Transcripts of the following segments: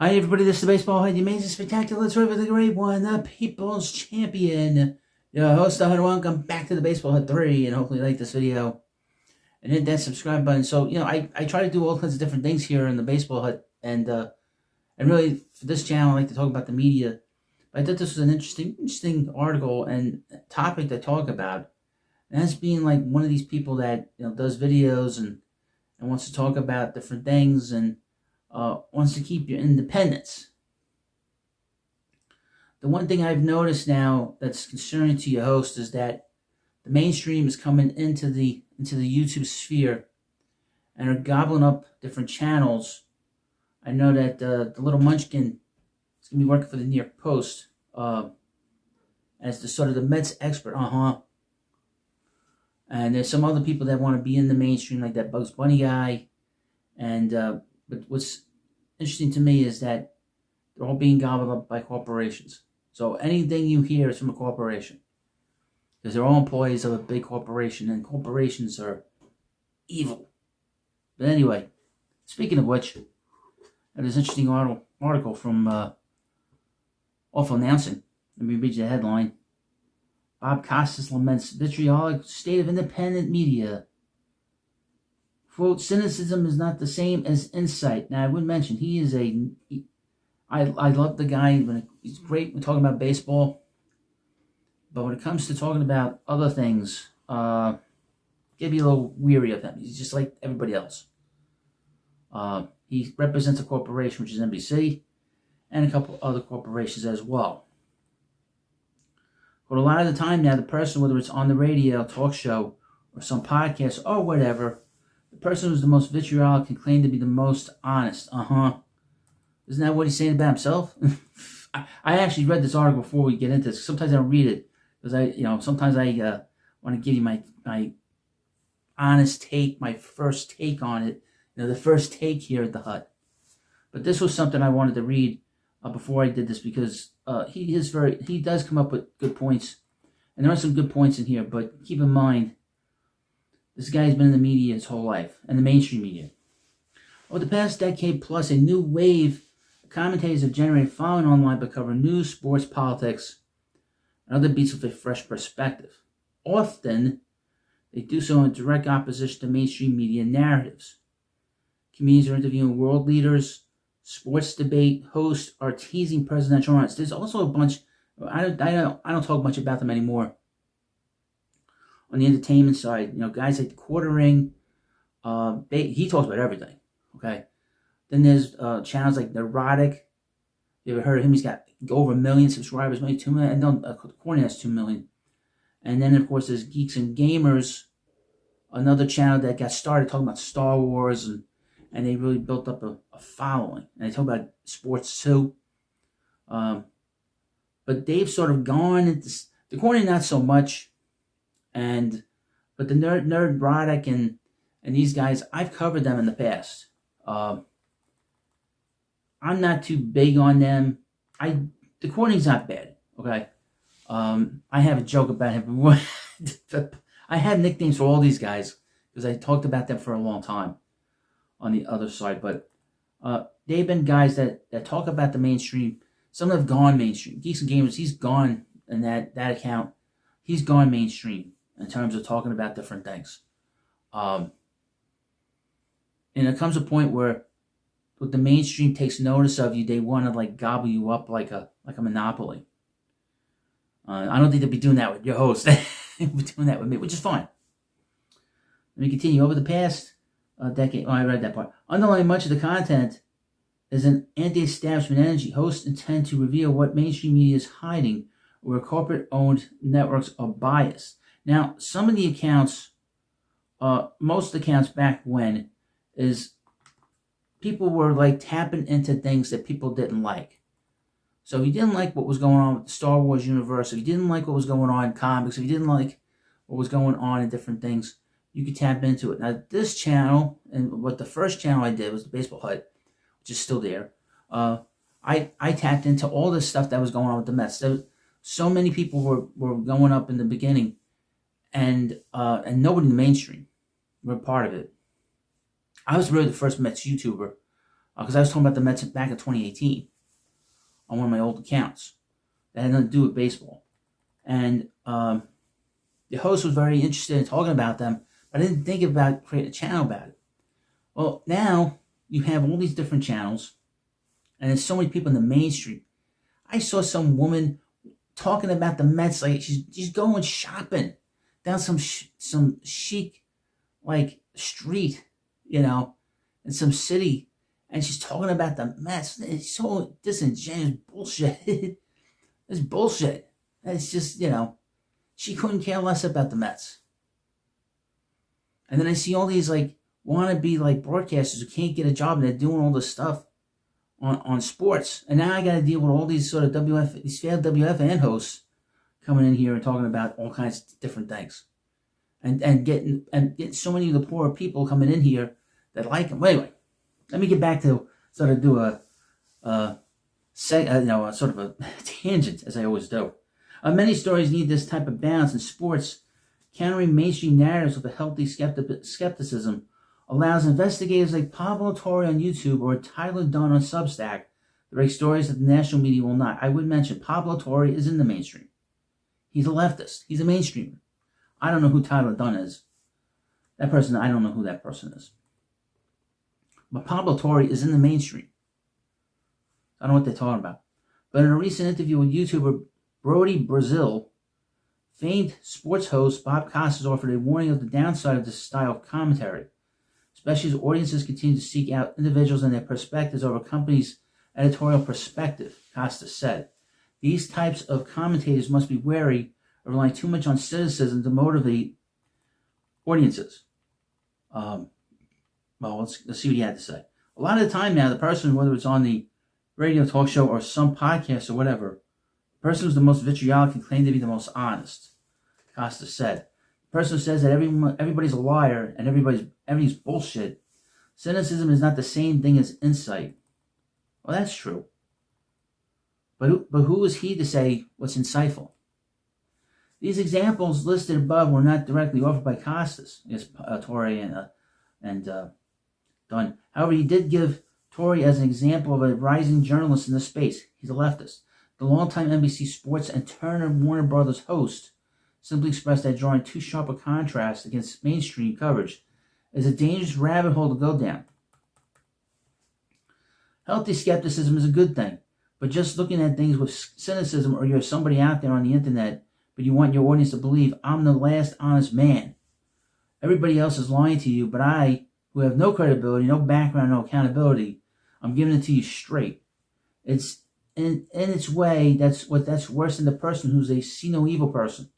Hi everybody, this is the Baseball Head, the amazing, spectacular, terrific, the great one, the People's Champion. Your host, welcome back to the Baseball Head 3, and hopefully you like this video. And hit that subscribe button. So, I try to do all kinds of different things here in the Baseball Hut, and really, for this channel, I like to talk about the media. But I thought this was an interesting article and topic to talk about. And that's being like one of these people that, does videos and wants to talk about different things and wants to keep your independence. The one thing I've noticed now that's concerning to your host is that the mainstream is coming into the YouTube sphere and are gobbling up different channels. I know that the little munchkin is going to be working for the New York Post as the sort of the Mets expert. And there's some other people that want to be in the mainstream, like that Bugs Bunny guy. And but what's interesting to me is that they're all being gobbled up by corporations. So anything you hear is from a corporation, because they're all employees of a big corporation, and corporations are evil. But anyway, speaking of which, there's an interesting article from Awful Announcing. Let me read you the headline. Bob Costas laments vitriolic state of independent media. Quote, cynicism is not the same as insight. Now, I would mention, I love the guy. He's great when talking about baseball. But when it comes to talking about other things, get be a little weary of him. He's just like everybody else. He represents a corporation, which is NBC, and a couple other corporations as well. But a lot of the time now, the person, whether it's on the radio, talk show, or some podcast, or whatever, the person who's the most vitriolic can claim to be the most honest. Isn't that what he's saying about himself? I actually read this article before we get into this. Sometimes I don't read it because sometimes I want to give you my honest take, my first take on it. The first take here at the Hut. But this was something I wanted to read before I did this, because he does come up with good points, and there are some good points in here. But keep in mind, this guy's been in the media his whole life, and the mainstream media. Over the past decade plus, a new wave of commentators have generated following online by covering news, sports, politics, and other beats with a fresh perspective. Often, they do so in direct opposition to mainstream media narratives. Comedians are interviewing world leaders, sports debate hosts are teasing presidential runs. There's also a bunch. I don't talk much about them anymore. On the entertainment side, guys like the Quartering, he talks about everything. Okay, then there's channels like Neurotic. You ever heard of him? He's got over 1 million subscribers, maybe 2 million. And Corny has 2 million. And then of course there's Geeks and Gamers, another channel that got started talking about Star Wars, and they really built up a following. And they talk about sports too. But they've sort of gone into the Corny, not so much. But the Neurotic and these guys, I've covered them in the past. I'm not too big on them. The Courtney's not bad, okay? I have a joke about him. I had nicknames for all these guys because I talked about them for a long time on the other side. But they've been guys that talk about the mainstream. Some have gone mainstream. Geeks and Gamers, he's gone in that account. He's gone mainstream in terms of talking about different things. And it comes a point where the mainstream takes notice of you, they want to gobble you up like a monopoly. I don't think they'll be doing that with your host. They'll be doing that with me, which is fine. Let me continue. Over the past decade, I read that part. Underlying much of the content is an anti-establishment energy. Hosts intend to reveal what mainstream media is hiding, where corporate-owned networks are biased. Now, some of the accounts, most accounts back when, is people were tapping into things that people didn't like. So if you didn't like what was going on with the Star Wars universe, if you didn't like what was going on in comics, if you didn't like what was going on in different things, you could tap into it. Now, this channel, and what the first channel I did was the Baseball Hut, which is still there. I tapped into all this stuff that was going on with the Mets. So many people were going up in the beginning, and nobody in the mainstream were part of it. I was really the first Mets YouTuber because I was talking about the Mets back in 2018 on one of my old accounts. That had nothing to do with baseball. And the host was very interested in talking about them, but I didn't think about creating a channel about it. Well, now you have all these different channels, and there's so many people in the mainstream. I saw some woman talking about the Mets like she's going shopping down some chic like street, in some city, and she's talking about the Mets. It's so disingenuous bullshit. It's bullshit. It's just, she couldn't care less about the Mets. And then I see all these like wannabe like broadcasters who can't get a job and they're doing all this stuff on sports. And now I got to deal with all these sort of these failed WFAN hosts coming in here and talking about all kinds of different things. And getting so many of the poor people coming in here that like them. Anyway, let me get back to sort of do a sort of a tangent, as I always do. Many stories need this type of balance in sports. Countering mainstream narratives with a healthy skepticism allows investigators like Pablo Torre on YouTube or Tyler Dunn on Substack to break stories that the national media will not. I would mention Pablo Torre is in the mainstream. He's a leftist. He's a mainstreamer. I don't know who Tyler Dunn is. That person, I don't know who that person is. But Pablo Torre is in the mainstream. I don't know what they're talking about. But in a recent interview with YouTuber Brody Brazil, famed sports host Bob Costas offered a warning of the downside of this style of commentary, especially as audiences continue to seek out individuals and their perspectives over a company's editorial perspective. Costas said, "These types of commentators must be wary of relying too much on cynicism to motivate audiences." Well, let's see what he had to say. A lot of the time now, the person, whether it's on the radio talk show or some podcast or whatever, the person who's the most vitriolic can claim to be the most honest. Costas said, "The person who says that everybody's a liar and everything's bullshit. Cynicism is not the same thing as insight." Well, that's true. But who is he to say what's insightful? These examples listed above were not directly offered by Costas, Torre and Dunn. However, he did give Torre as an example of a rising journalist in the space. He's a leftist. The longtime NBC Sports and Turner Warner Brothers host simply expressed that drawing too sharp a contrast against mainstream coverage is a dangerous rabbit hole to go down. Healthy skepticism is a good thing, but just looking at things with cynicism, or you're somebody out there on the internet, but you want your audience to believe, I'm the last honest man. Everybody else is lying to you, but I, who have no credibility, no background, no accountability, I'm giving it to you straight. It's in its way, that's worse than the person who's a see no evil person.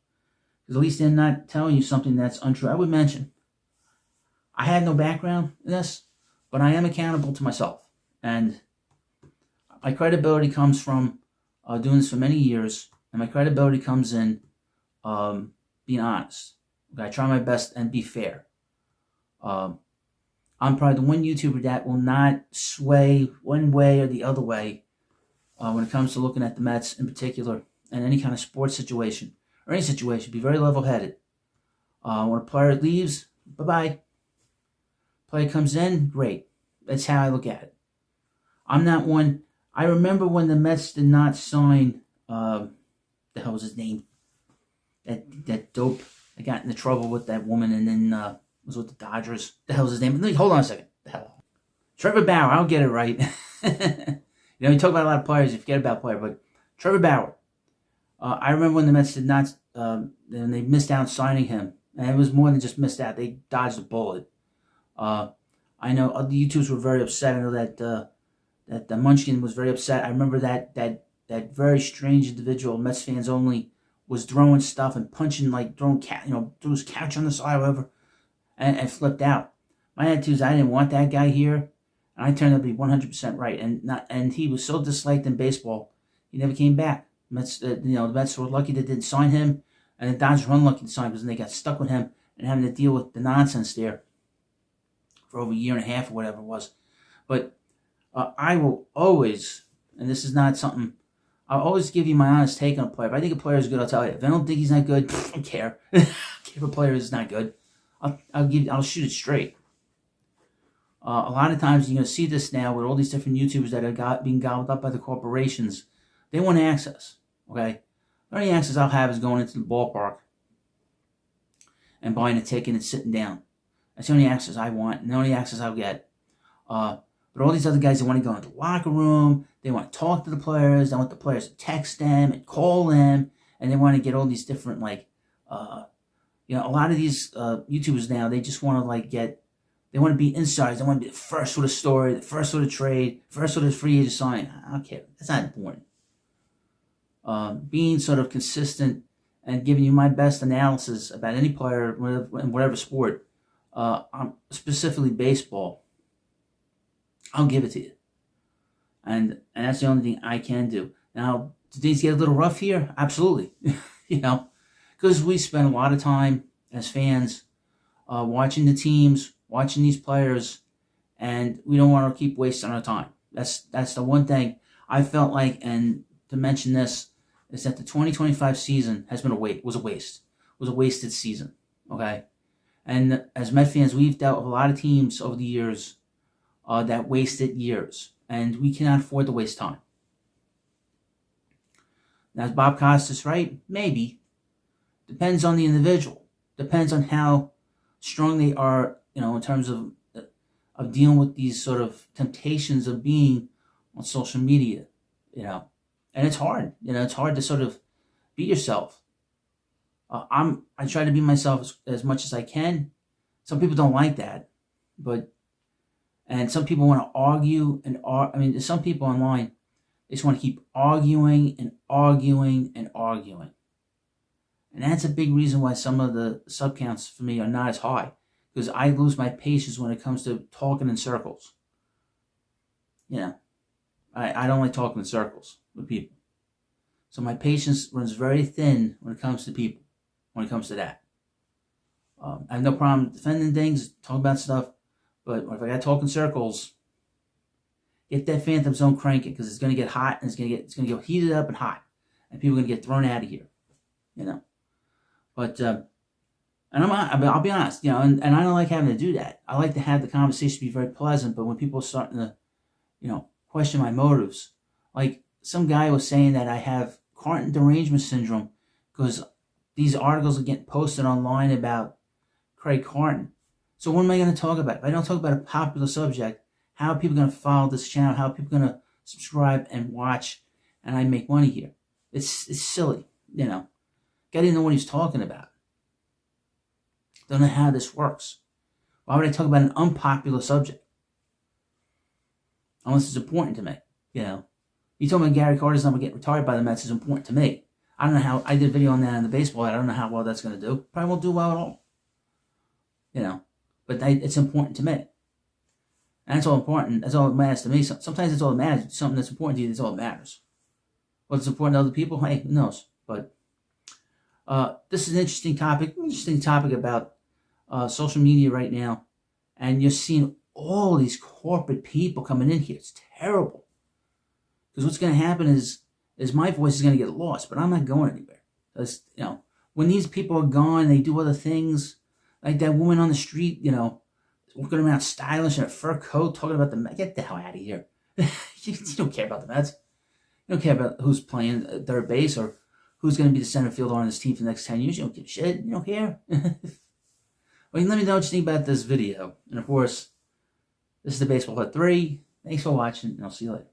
Because at least they're not telling you something that's untrue. I would mention, I have no background in this, but I am accountable to myself. And my credibility comes from doing this for many years, and my credibility comes in being honest. Okay, I try my best and be fair. I'm probably the one YouTuber that will not sway one way or the other way when it comes to looking at the Mets in particular, and any kind of sports situation, or any situation. Be very level-headed. When a player leaves, bye-bye. Player comes in, great. That's how I look at it. I'm not one. I remember when the Mets did not sign, the hell was his name? That dope that got into trouble with that woman and then was with the Dodgers. The hell's his name? Hold on a second. The hell. Trevor Bauer. I don't get it right. You talk about a lot of players, you forget about a player, but Trevor Bauer. I remember when the Mets did not, and they missed out signing him. And it was more than just missed out. They dodged a bullet. I know other YouTubers were very upset. I know that the Munchkin was very upset. I remember that very strange individual, Mets fans only, was throwing stuff and punching, like threw his couch on the side or whatever, and flipped out. My attitude is I didn't want that guy here, and I turned out to be 100% right. And he was so disliked in baseball, he never came back. The Mets were lucky they didn't sign him, and the Dodgers were unlucky to sign him because they got stuck with him and having to deal with the nonsense there for over a year and a half or whatever it was. But I will always, and this is not something, I'll always give you my honest take on a player. If I think a player is good, I'll tell you. If I don't think he's not good, I don't care. If a player is not good, I'll shoot it straight. A lot of times you're going to see this now with all these different YouTubers that are being gobbled up by the corporations. They want access, okay? The only access I'll have is going into the ballpark and buying a ticket and sitting down. That's the only access I want and the only access I'll get. But all these other guys, they want to go into the locker room, they want to talk to the players, they want the players to text them and call them, and they want to get all these different, like, a lot of these YouTubers now, they just want to, they want to be insiders, they want to be the first with a story, the first with a trade, first with a free agent sign. I don't care. That's not important. Being sort of consistent and giving you my best analysis about any player in whatever sport, specifically baseball, I'll give it to you. And that's the only thing I can do. Now, do things get a little rough here? Absolutely. Because we spend a lot of time as fans watching the teams, watching these players, and we don't want to keep wasting our time. That's the one thing I felt like, and to mention this, is that the 2025 season was a waste. It was a wasted season, okay? And as Met fans, we've dealt with a lot of teams over the years that wasted years, and we cannot afford to waste time. Now, is Bob Costas right? Maybe. Depends on the individual. Depends on how strong they are, in terms of dealing with these sort of temptations of being on social media, And it's hard, it's hard to sort of be yourself. I try to be myself as much as I can. Some people don't like that, and some people want to argue there's some people online, they just want to keep arguing and arguing and arguing. And that's a big reason why some of the sub counts for me are not as high, because I lose my patience when it comes to talking in circles. I don't like talking in circles with people. So my patience runs very thin when it comes to people, when it comes to that. I have no problem defending things, talking about stuff, but if I got to talk in circles, get that phantom zone cranking, because it's going to get hot, and it's going to get heated up and hot, and people are going to get thrown out of here, But and I'll be honest, and I don't like having to do that. I like to have the conversation be very pleasant, but when people are starting to, question my motives, like some guy was saying that I have Carton derangement syndrome because these articles are getting posted online about Craig Carton. So what am I going to talk about? If I don't talk about a popular subject, how are people going to follow this channel? How are people going to subscribe and watch, and I make money here? It's silly, Guy didn't know what he's talking about. Don't know how this works. Why would I talk about an unpopular subject? Unless it's important to me, You told me Gary Carter's not going to get retired by the Mets is important to me. I don't know how, I did a video on that in the baseball. I don't know how well that's going to do. Probably won't do well at all. But it's important to me. And that's all important. That's all that matters to me. Sometimes that's all that matters. Something that's important to you, that's all that matters. What's important to other people? Hey, who knows? But this is an interesting topic about social media right now. And you're seeing all these corporate people coming in here. It's terrible. Because what's going to happen is my voice is going to get lost, but I'm not going anywhere. Because, when these people are gone, they do other things. Like that woman on the street, walking around stylish in a fur coat, talking about the Mets. Get the hell out of here. You don't care about the Mets. You don't care about who's playing third base or who's going to be the center fielder on this team for the next 10 years. You don't give a shit. You don't care. Well, let me know what you think about this video. And, of course, this is the Baseball Hut 3. Thanks for watching, and I'll see you later.